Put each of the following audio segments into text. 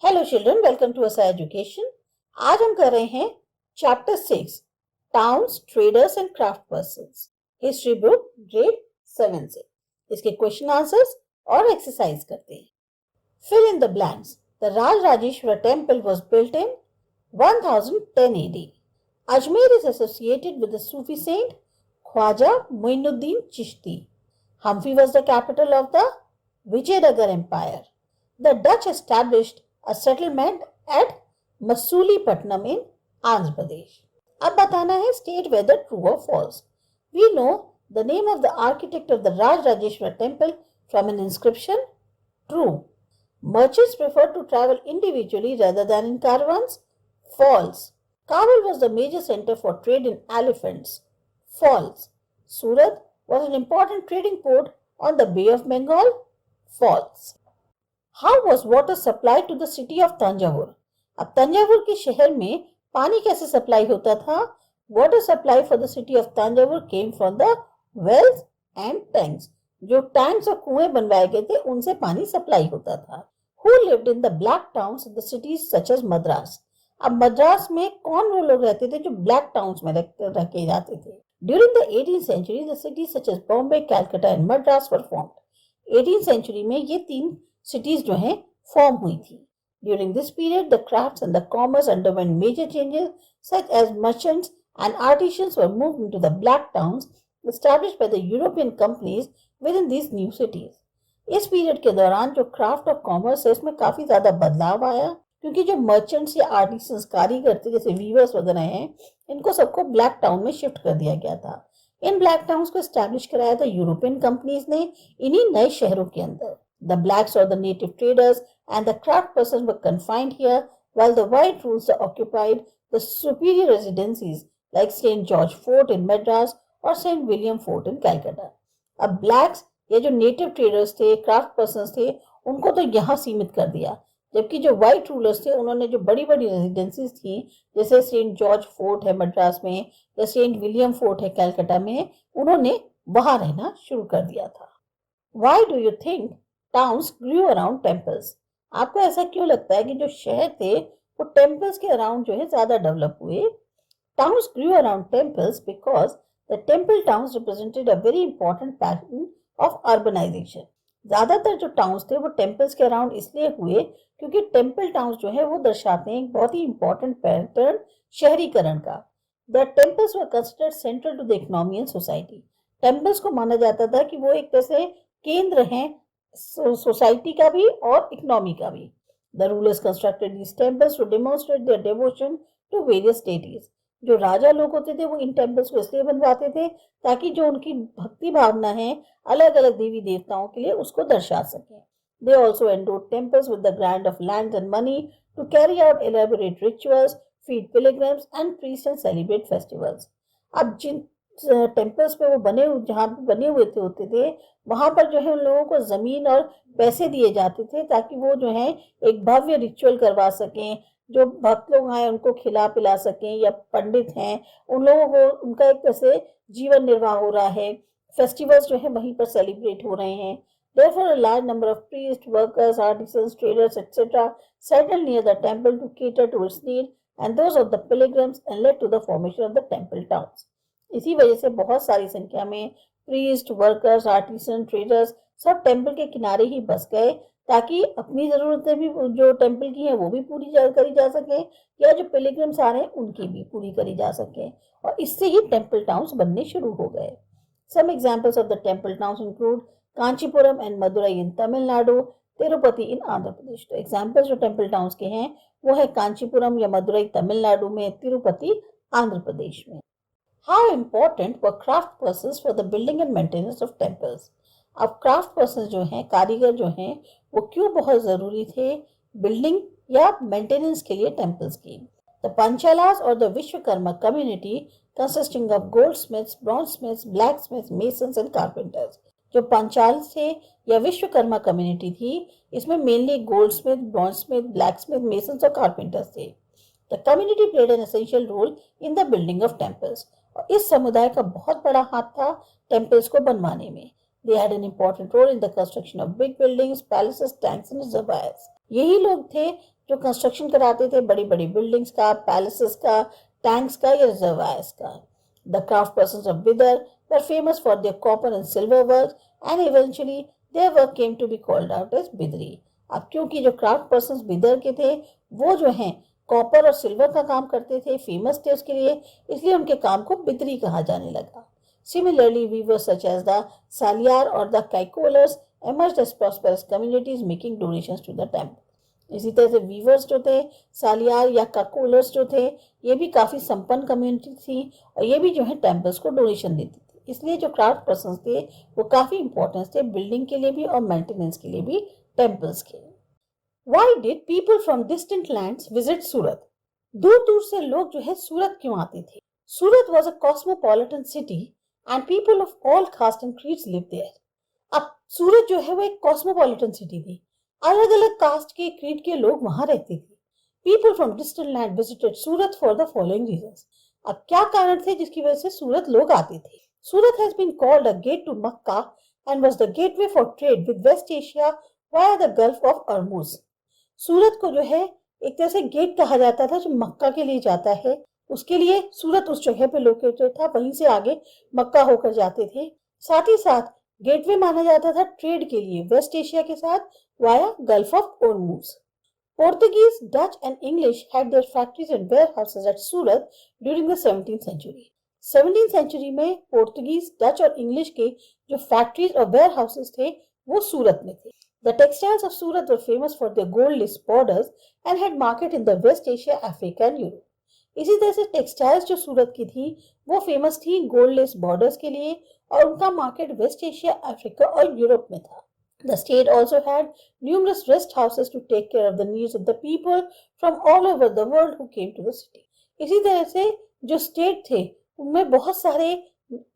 Hello children, welcome to Asa education. आज हम कर रहे हैं chapter 6 towns, traders and craft persons, history book grade 7 से। इसके क्वेश्चन आंसर्स और एक्सरसाइज करते हैं। Fill in the blanks. The Rajarajeshwara temple was built in 1010 AD. Ajmer is associated with the Sufi saint Khwaja Muinuddin Chishti. Hampi was the capital of the Vijayanagar Empire. The Dutch established a settlement at Masulipatam in Andhra Pradesh. अब बताना है state whether true or false. We know the name of the architect of the Rajrajeshwar temple from an inscription. True. Merchants preferred to travel individually rather than in caravans. False. Kabul was the major center for trade in elephants. False. Surat was an important trading port on the Bay of Bengal. False. How was water supplied to the city of Tanjavur? अब तंजावुर के शहर में पानी कैसे supply होता था? Water supply for the city of Tanjavur came from the wells and tanks. जो tanks और कुएं बनवाए गए थे उनसे पानी सप्लाई होता था. Who lived in the black towns in the cities such as Madras? अब मद्रास में कौन वो लोग रहते थे जो ब्लैक टाउन्स में रखे जाते थे? During the 18th century, the cities such as Bombay, Calcutta and Madras were formed. 18th century में ये तीन cities जो हैं फॉर्म हुई थी. During this period, the crafts and the commerce underwent major changes, such as merchants and artisans were moved into the black towns established by the European companies within these new cities. इस period के दौरान जो craft और commerce है इसमें काफी ज्यादा बदलाव आया, क्योंकि जो मर्चेंट्स या आर्टिसंस कारीगर थे जैसे वीवर्स वगैरह हैं, इनको सबको ब्लैक टाउन में शिफ्ट कर दिया गया था. इन ब्लैक टाउन्स को एस्टैब्लिश कराया था यूरोपियन कंपनीज ने इन्हीं नए शहरों के अंदर. द ब्लैक्स और the native traders and the craft persons were confined here, while the white rulers occupied the superior residencies like Saint George Fort in Madras और Saint William Fort in Calcutta. अब blacks या जो नेटिव ट्रेडर्स थे, craft persons थे, उनको तो यहाँ सीमित कर दिया, जबकि जो व्हाइट रूलर्स थे उन्होंने जो बड़ी बड़ी रेजिडेंसीज थी जैसे सेंट जॉर्ज फोर्ट है मद्रास में या सेंट विलियम फोर्ट है कैलकाटा में, उन्होंने वहां रहना शुरू कर दिया था. Why do you think towns grew around temples? आपको ऐसा क्यों लगता है कि जो शहर थे वो टेम्पल्स के अराउंड जो है ज्यादा डेवलप हुए? Towns grew around temples because the temple towns represented a very important pattern of urbanization. ज्यादातर जो टाउन्स थे वो टेम्पल्स के अराउंड इसलिए हुए क्योंकि टेम्पल टाउन्स जो है वो दर्शाते हैं एक बहुत ही इंपॉर्टेंट पैटर्न शहरीकरण का. The temples were considered central to the economy and society. Temples को माना जाता था कि वो एक तरह से केंद्र हैं सोसाइटी का भी और इकोनॉमी का भी. The rulers constructed these temples to demonstrate their devotion to various deities. जो राजा लोग होते थे वो इन टेम्पल्स को इसलिए बनवाते थे ताकि जो उनकी भक्ति भावना है अलग अलग देवी देवताओं के लिए उसको दर्शा सकें. They also endowed temples with the grant of land and money to carry out elaborate rituals, feed pilgrims and priests and celebrate festivals. अब जिन टेम्पल्स पे वो जहाँ पे बने हुए थे होते थे वहां पर जो है उन लोगों को जमीन और पैसे दिए जाते थे ताकि वो जो है एक भव्य रिचुअल करवा सकें, जो भक्त लोग आए उनको खिला पिला सकें, या पंडित हैं उन लोगों को उनका एक तरह से जीवन निर्वाह हो रहा है, फेस्टिवल्स जो है वहीं पर सेलिब्रेट हो रहे हैं. Therefore, a large number of priests, workers, artisans, traders, etc. settled near the temple to cater to its need and those of the pilgrims and led to the formation of the temple towns. इसी वजह से बहुत सारी संख्या में priest, workers, artisan, traders सब temple के किनारे ही बस गए ताकि अपनी जरूरतें भी जो टेम्पल की हैं वो भी पूरी करी जा सके, या जो पिलग्रिम्स आ रहे हैं उनकी भी पूरी करी जा सके, और इससे ही टेम्पल टाउन्स बनने शुरू हो गए. Some examples of the temple towns include Kanchipuram and Madurai in Tamil Nadu, Tirupati in Andhra Pradesh. तो एग्जाम्पल्स जो टेम्पल टाउन्स के हैं वो है कांचीपुरम या मदुरई तमिलनाडु में, तिरुपति आंध्र प्रदेश में. How important were craft persons for the building and maintenance of temples? अब क्राफ्ट पर्सन जो हैं, कारीगर जो हैं, वो क्यों बहुत जरूरी थे बिल्डिंग या मेंटेनेंस के लिए टेम्पल्स की? द पंचालास और the Vishwakarma community consisting of goldsmiths, bronzesmiths, blacksmiths, masons and carpenters. जो पंचाल थे या विश्वकर्मा कम्युनिटी थी इसमें mainly goldsmith, bronzesmith, blacksmith, masons और कारपेंटर्स थे. The community played an essential role in the building of temples. और इस समुदाय का बहुत बड़ा हाथ था टेम्पल्स को बनवाने में. They had an important role in the construction of big buildings, palaces, tanks and reservoirs. यही लोग थे जो कंस्ट्रक्शन कराते थे बड़ी बड़ी बिल्डिंग्स का, पैलेसेस का, टैंक्स का या रिजर्वायर्स का। The craft persons of Bidar were famous for their copper and silver work and eventually their work came to be called out as Bidri. अब क्योंकि जो क्राफ्ट पर्सन्स बिदर के थे वो जो हैं कॉपर और सिल्वर का काम करते थे, फेमस थे उसके लिए, इसलिए उनके काम को बिदरी कहा जाने लगा। Similarly, weavers such as the Salyar or the Kaikolers emerged as prosperous communities making donations to the temple. इसी तरह से वीवर्स जो थे, सालियार या काकोलर्स जो थे, ये भी काफी संपन्न कम्युनिटी थी और ये भी जो है टेम्पल्स को डोनेशन देती थी। इसलिए जो क्राफ्ट पर्सन थे वो काफी इंपॉर्टेंट थे बिल्डिंग के लिए भी और मेंटेनेंस के लिए भी टेम्पल्स के। Why did people from distant lands visit सूरत? दूर दूर से लोग जो है सूरत क्यों आते थे? सूरत was a cosmopolitan city and people of all caste and creeds lived there. अब सूरत जो है वो एक कॉस्मोपॉलिटन सिटी थी, अलग अलग कास्ट के क्रीड के लोग वहां रहते थे। People from distant land visited Surat for the following reasons. अब क्या कारण थे जिसकी वजह से सूरत लोग आते थे? Surat has been called a gate to Mecca and was the gateway for trade with West Asia via the Gulf of Hormuz. Surat को जो है एक तरह से गेट कहा जाता था जो मक्का के लिए जाता है, उसके लिए सूरत उस जगह पे लोकेटेड था, वहीं से आगे मक्का होकर जाते थे। साथ ही साथ गेटवे माना जाता था ट्रेड के लिए वेस्ट एशिया के साथ via Gulf of Hormuz. Portuguese, Dutch and English had their factories and warehouses at Surat during the 17th century. 17th century में पोर्तुगीज, डच और इंग्लिश के जो फैक्ट्रीज और वेयर हाउसेस थे वो सूरत में थे। The textiles of Surat were famous for their gold lace borders and had market in the West Asia, Africa and Europe. इसी तरह से टेक्सटाइल्स जो सूरत की थी वो फेमस थी गोल्ड लेस बॉर्डर्स के लिए और उनका मार्केट वेस्ट एशिया, अफ्रीका और यूरोप में था। The state also had numerous rest houses to take care of the needs of the people from all over the world who came to the city. इसी तरह से जो state थे उनमें बहुत सारे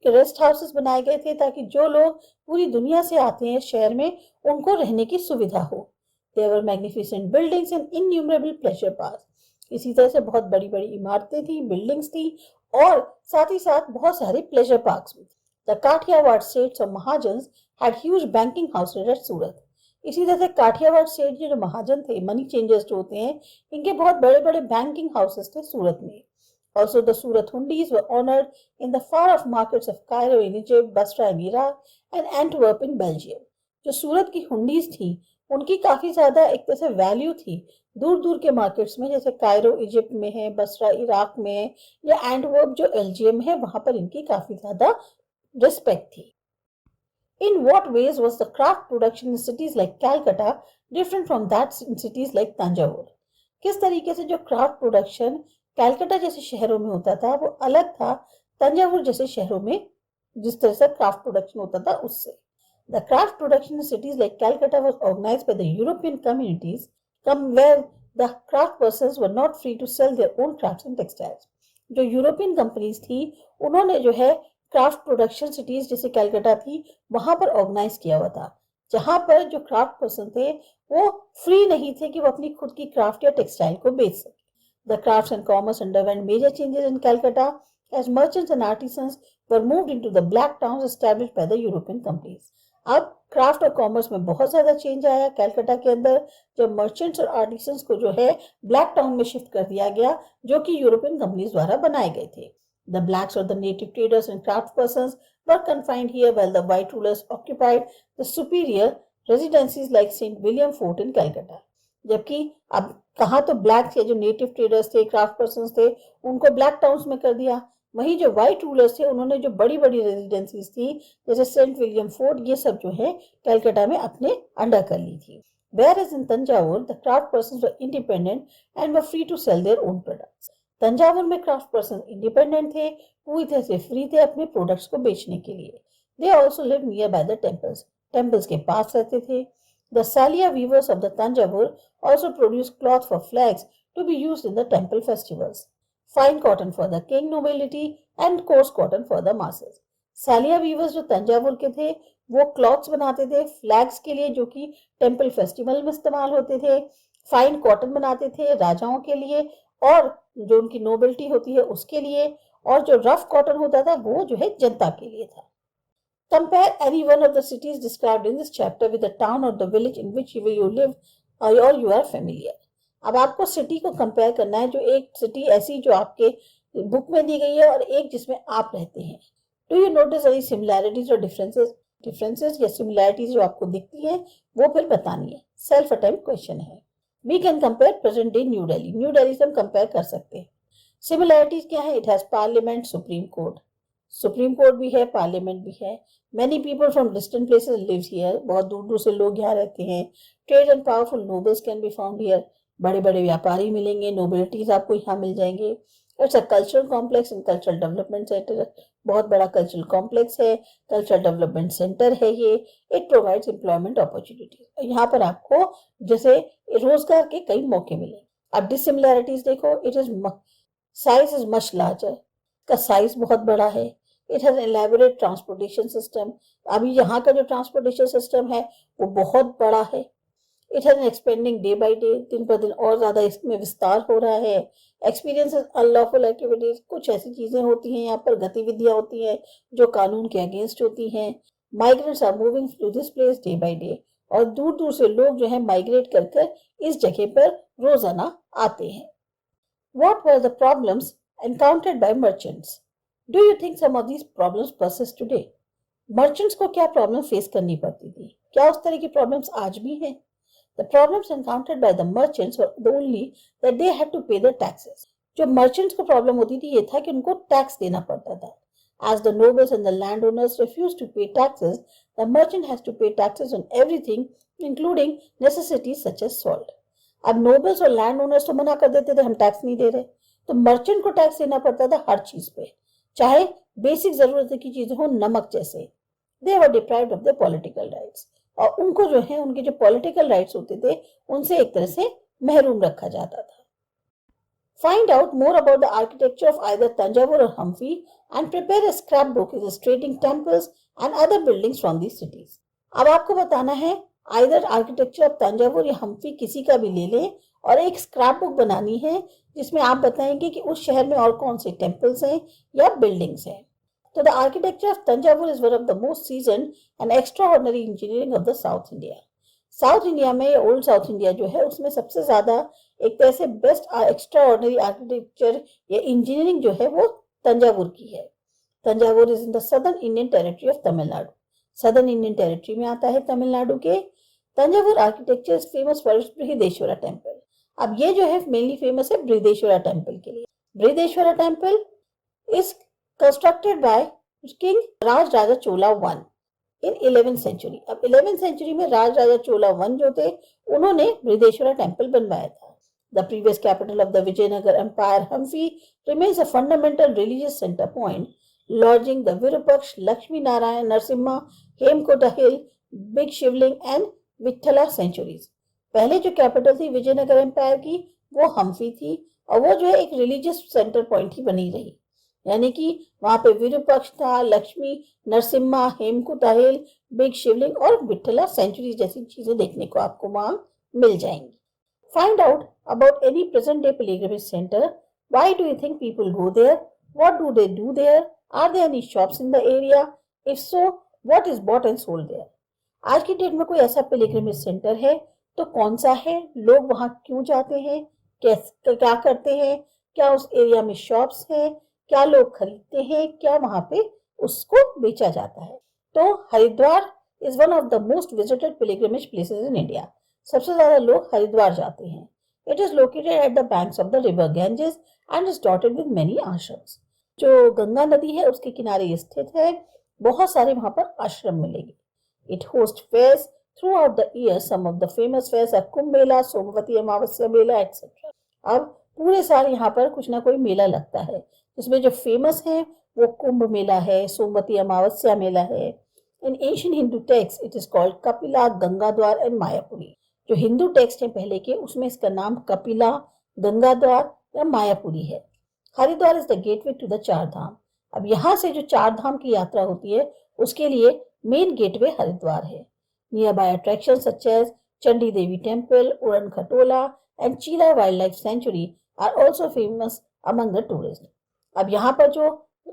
रेस्ट हाउसेस बनाए गए थे ताकि जो लोग पूरी दुनिया से आते हैं शहर में उनको रहने की सुविधा हो। There were magnificent buildings and innumerable pleasure parks. इसी तरह से बहुत बड़ी बड़ी इमारतें थी, बिल्डिंग्स थी और साथ ही साथ बहुत सारे प्लेजर पार्क्स भी थे। The Kathiawar states of Mahajans had huge banking houses at सूरत। इसी तरह से काठियावाड़ स्टेट जो महाजन थे, मनी चेंजर्स जो होते हैं, इनके बहुत बड़े बड़े बैंकिंग हाउसेस थे सूरत में। Also the Surat Hundis were honored in the far off markets of Cairo in Egypt, Basra in Iraq and Antwerp in Belgium. जो सूरत की हुंडीज थी उनकी काफी ज्यादा एक तरह से वैल्यू थी दूर दूर के मार्केट्स में, जैसे कायरो इजिप्ट में है, बसरा इराक में है या एंटवर्प जो बेल्जियम है, वहां पर इनकी काफी ज्यादा रिस्पेक्ट थी। In what ways was the craft production in cities like Calcutta different from that in cities like Tanjore? किस तरीके से जो क्राफ्ट प्रोडक्शन कैलकाटा जैसे शहरों में होता था वो अलग था तंजावुर जैसे शहरों में जिस तरह से क्राफ्ट प्रोडक्शन होता था उससे। The craft production in cities like Calcutta was organized by the European communities where the craft persons were not free to sell their own crafts and textiles. जो यूरोपियन कंपनीज थी उन्होंने जो है craft production cities जैसे कैलकाटा थी वहां पर organise किया हुआ था, जहां पर जो क्राफ्ट पर्सन थे वो फ्री नहीं थे कि वो अपनी खुद की क्राफ्ट या टेक्सटाइल को बेच सके। The crafts and commerce underwent major changes in Calcutta as merchants and artisans were moved into the black towns established by the European companies. अब क्राफ्ट और कॉमर्स में बहुत ज्यादा चेंज आया कैलकाटा के अंदर, जब मर्चेंट्स और आर्टिसंस को जो है ब्लैक टाउन में शिफ्ट कर दिया गया जो कि यूरोपियन कंपनीज द्वारा बनाए गए थे। The blacks or the native traders and craft persons were confined here while the white rulers occupied the superior residencies like St. William Fort in Calcutta. जबकि अब कहाँ तो ब्लैक या जो नेटिव ट्रेडर्स थे, क्राफ्ट पर्सन्स थे, उनको black towns में कर दिया, वहीं जो व्हाइट रूलर्स थे उन्होंने जो बड़ी बड़ी रेजिडेंसीज थी जैसे सेंट विलियम फोर्ट ये सब जो है कैलकाटा में अपने अंडर कर ली थी। Whereas in Tanjore the craft persons were independent and were free to sell their own products. Thanjavur में क्राफ्ट पर्सन इंडिपेंडेंट थे, पूरी तरह से फ्री थे अपने प्रोडक्ट्स को बेचने के लिए। They also lived nearby the temples. Temples के पास रहते थे। The Salia weavers of the Tanjavur also produced cloth for flags to be used in the temple festivals. Fine cotton for the king nobility and coarse cotton for the masses. Saliya weavers जो तंजावुर के थे वो clothes बनाते थे flags के लिए जो कि टेम्पल फेस्टिवल में इस्तेमाल होते थे, फाइन कॉटन बनाते थे राजाओं के लिए और जो उनकी नोबिलिटी होती है उसके लिए, और जो रफ कॉटन होता था वो जो है जनता के लिए था। Compare any one of the cities described in this chapter with the town or the village in which you live or you are familiar. अब आपको सिटी को कंपेयर करना है, जो एक सिटी ऐसी जो आपके बुक में दी गई है और एक जिसमें आप रहते हैं। Do you notice any similarities और डिफरेंसेस या सिमिलैरिटीज जो आपको दिखती है वो फिर बतानी है। सेल्फ अटेम्प्ट क्वेश्चन है। We can compare present day New Delhi. New Delhi से हम कंपेयर कर सकते हैं। सिमिलैरिटीज क्या है? It has parliament, supreme court. Supreme court भी है, पार्लियामेंट भी है। Many people from distant places live here. बहुत दूर दूर से लोग यहाँ रहते हैं। Trade and powerful nobles can be found here. बड़े बड़े व्यापारी मिलेंगे, नोबिलिटीज आपको यहाँ मिल जाएंगे। It's a cultural complex and cultural development centre. बहुत बड़ा कल्चरल कॉम्प्लेक्स है, कल्चरल डेवलपमेंट सेंटर है ये। It provides employment opportunities. यहाँ पर आपको जैसे रोजगार के कई मौके मिले। अब डिसिमिलैरिटीज देखो। It is size is much larger. का साइज बहुत बड़ा है। It has elaborate transportation system. अभी यहाँ का जो ट्रांसपोर्टेशन सिस्टम है वो बहुत बड़ा है। It has expanding day by day. दिन पर दिन और ज्यादा इसमें विस्तार हो रहा है। Experiences unlawful activities. कुछ ऐसी चीजें होती हैं यहाँ पर, गतिविधियां होती हैं जो कानून के अगेंस्ट होती हैं। Migrants are moving to this place day by day. और दूर दूर से लोग जो है माइग्रेट कर इस जगह पर रोजाना आते हैं। What were the problems encountered by merchants? Do you think some of these problems persist today? Merchants को क्या प्रॉब्लम फेस करनी पड़ती थी? क्या उस तरह की प्रॉब्लम्स आज भी हैं? The problems encountered by the merchants were only that they had to pay the taxes. जो merchants को प्रॉब्लम होती थी ये था कि उनको टैक्स देना पड़ता था. As the nobles and the landowners refused to pay taxes, the merchant has to pay taxes on everything, including necessities such as salt. अब नोबल्स और लैंड ओनर्स तो मना कर देते थे, हम टैक्स नहीं दे रहे, तो मर्चेंट को टैक्स देना पड़ता था हर चीज पे, चाहे बेसिक जरूरत की चीजें हो, नमक जैसे। They were deprived of the political rights. और उनको जो है उनके जो पॉलिटिकल राइट्स होते थे उनसे एक तरह से महरूम रखा जाता था। Find out more about the architecture of either Tanjavur or Hampi and prepare a scrapbook illustrating temples and other buildings from these cities. अब आपको बताना है आइदर आर्किटेक्चर ऑफ तंजावुर या हम्पी किसी का भी ले लें और एक स्क्रैप बुक बनानी है जिसमें आप बताएंगे कि उस शहर में और कौन से टेम्पल्स हैं या बिल्डिंग्स हैं। तो the architecture of Thanjavur is one of the most season and extraordinary engineering of the south India. South India में ओल्ड साउथ इंडिया जो है उसमें सबसे ज्यादा एक तरह से बेस्ट एक्स्ट्राऑर्डिनरी आर्किटेक्चर या इंजीनियरिंग जो है वो तंजावुर की है। Thanjavur is in the southern Indian territory of Tamil Nadu. Southern Indian territory में आता है तमिलनाडु के। Thanjavur architecture is famous for its Brihadeeswara temple. अब ये जो है मेनली फेमस है बृहदेश्वरा टेम्पल के लिए। Brihadeshwara temple is constructed by king Raj Raja Chola one in 11th century. अब 11th सेंचुरी में राज राजा चोला वन जो थे उन्होंने बृहदेश्वरा टेम्पल बनवाया था। The previous capital of the Vijayanagar Empire, Hampi, remains a fundamental religious center point, lodging the Virupaksh, Lakshmi Narayan, Narsimha, Hemkota Hill, Big Shivling and Vithala sanctuaries. पहले जो capital थी Vijayanagar empire की वो हम्पी थी और वो जो है एक रिलीजियस सेंटर पॉइंट ही बनी रही। यानी कि वहां पे विरूपक्ष था, लक्ष्मी, नरसिम्हा, हेमकुटा हिल, बिग शिवलिंग और विठला सेंचुरीज जैसी चीजें देखने को आपको वहां मिल जाएंगी। Find out about any present day pilgrimage center. Why do you think people go there? What do they do there? Are there any shops in the area? If so, what is bought and sold there? आज की date में कोई ऐसा pilgrimage centre है तो कौन सा है, लोग वहां क्यों जाते हैं, क्या करते हैं, क्या उस एरिया में शॉप्स हैं, क्या लोग खरीदते हैं, क्या वहां पे उसको बेचा जाता है। तो Haridwar is one of the most visited pilgrimage places in India. सबसे ज्यादा लोग हरिद्वार जाते हैं। It is located at the banks of the river Ganges and is dotted with many ashrams. जो गंगा नदी है उसके किनारे स्थित है, बहुत सारे वहां पर आश्रम मिलेंगे। It host fairs throughout the year. Some of the famous fairs are Kumbh Mela, Somvati Amavasya Mela etcetera. अब पूरे साल यहाँ पर कुछ ना कोई मेला लगता है, जिसमें जो फेमस है वो कुंभ मेला है, सोमवती अमावस्या मेला है। इन ancient Hindu text it is called Kapila, Gangadwar and Mayapuri. जो हिंदू टेक्स्ट है पहले के उसमें इसका नाम कपिला, गंगाद्वार या मायापुरी है। Haridwar is the gateway to the Char Dham. अब यहाँ से जो चार धाम की यात्रा होती है उसके लिए मेन गेटवे हरिद्वार है। Near by attractions such as Chandi Devi temple, Udan Khatola and Chilla wild life sanctuary are also famous among the tourist. अब यहाँ पर जो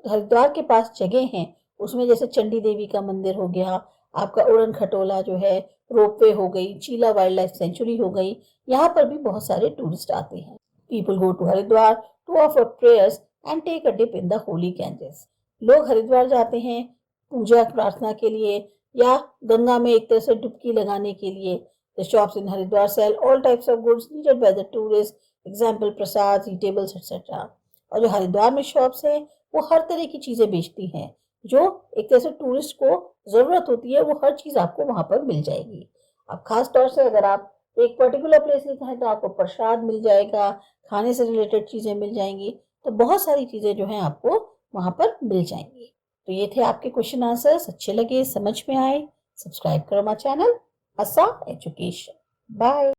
हरिद्वार के पास जगह हैं उसमें जैसे चंडी देवी का मंदिर हो गया, आपका उड़न खटोला जो है रोपवे हो गई, चीला वाइल्ड लाइफ सेंचुरी हो गई, यहाँ पर भी बहुत सारे टूरिस्ट आते हैं। People go to Haridwar to offer prayers and take a dip in the holy Ganges. लोग हरिद्वार जाते हैं पूजा प्रार्थना के लिए या गंगा में एक तरह से डुबकी लगाने के लिए। The shops in Haridwar sell all types of goods needed by the tourist, example prasad, eatables etcetera. और जो हरिद्वार में शॉप्स हैं वो हर तरह की चीजें बेचती हैं, जो एक तरह से टूरिस्ट को जरूरत होती है, वो हर चीज आपको वहां पर मिल जाएगी। अब खास तौर से अगर आप एक पर्टिकुलर प्लेस में हैं तो आपको प्रसाद मिल जाएगा, खाने से रिलेटेड चीजें मिल जाएंगी, तो बहुत सारी चीजें जो हैं आपको वहां पर मिल जाएंगी। तो ये थे आपके क्वेश्चन आंसर्स। अच्छे लगे, समझ में आए, सब्सक्राइब करो माय चैनल आसा एजुकेशन। बाय।